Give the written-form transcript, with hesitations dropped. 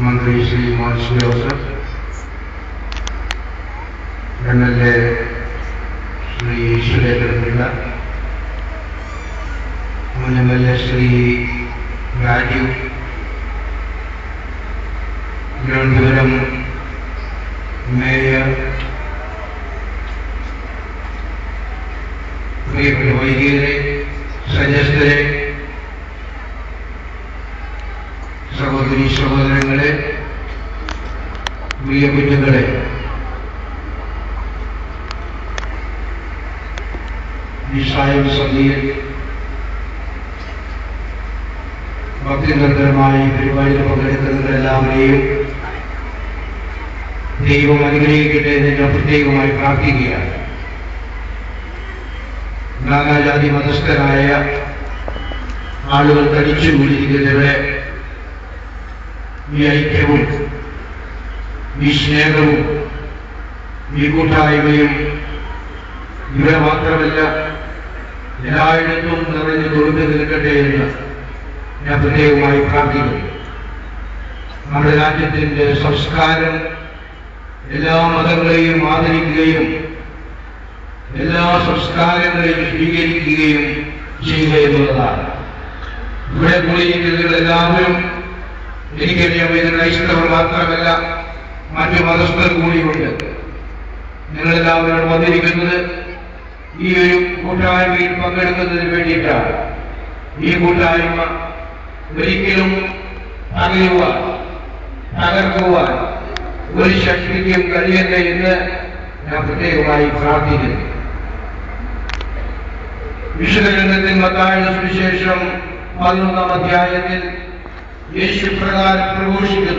മന്ത്രി Shri Mons Joseph, MLA Shri Surendra Pillai, മുൻ MLA Shri Raju, Thiruvananthapuram mayor, പ്രിയപ്പെട്ട വൈദികരെ, സന്യസ്തരെ, സഹോദരി സഹോദരങ്ങളെ, പ്രിയ കുഞ്ഞുങ്ങളെ, നിസ്സായം സന്ധിയിൽ ഭക്തിനിരന്തരമായി പരിപാടിയിൽ പങ്കെടുക്കുന്നവരെല്ലാവരെയും ദൈവം അനുഗ്രഹിക്കട്ടെ എന്ന് ഞാൻ പ്രത്യേകമായി പ്രാർത്ഥിക്കുകയാണ്. നാനാജാതി മതസ്ഥരായ ആളുകൾ തടിച്ചുകൂടിയിരിക്കുന്നവരെ ഈ ഐക്യവും ഈ സ്നേഹവും ഈ കൂട്ടായ്മയും ഇവിടെ മാത്രമല്ല എല്ലായിടത്തും നിറഞ്ഞു തൊഴുതു നിൽക്കട്ടെ എന്ന് ഞാൻ പ്രത്യേകമായി പ്രാർത്ഥിക്കുന്നു. നമ്മുടെ രാജ്യത്തിൻ്റെ സംസ്കാരം എല്ലാ മതങ്ങളെയും ആദരിക്കുകയും എല്ലാ സംസ്കാരങ്ങളെയും സ്വീകരിക്കുകയും ചെയ്യുക എന്നുള്ളതാണ്. ഇവിടെ കൂടിയിരിക്കുന്നവരെല്ലാവരും എനിക്കറിയാം, ഇത് ക്രൈസ്തവർ മാത്രമല്ല, മറ്റു മതസ്ഥർ കൂടിയുണ്ട്. നിങ്ങളെല്ലാവരും വന്നിരിക്കുന്നത് ഈ ഒരു കൂട്ടായ്മയിൽ പങ്കെടുക്കുന്നതിന് വേണ്ടിയിട്ടാണ്. ഈ കൂട്ടായ്മ ഒരിക്കലും തകർക്കുവാൻ ഒരു ശക്തിക്കും കഴിയട്ടെ എന്ന് ഞാൻ പ്രത്യേകമായി പ്രാർത്ഥിക്കുന്നു. വിശുദ്ധ ഗ്രന്ഥത്തിൽ മത്തായിയുടെ സുവിശേഷം 11-ാം അധ്യായത്തിൽ യേശു പ്രകാരം പ്രഘോഷിക്കുന്നു,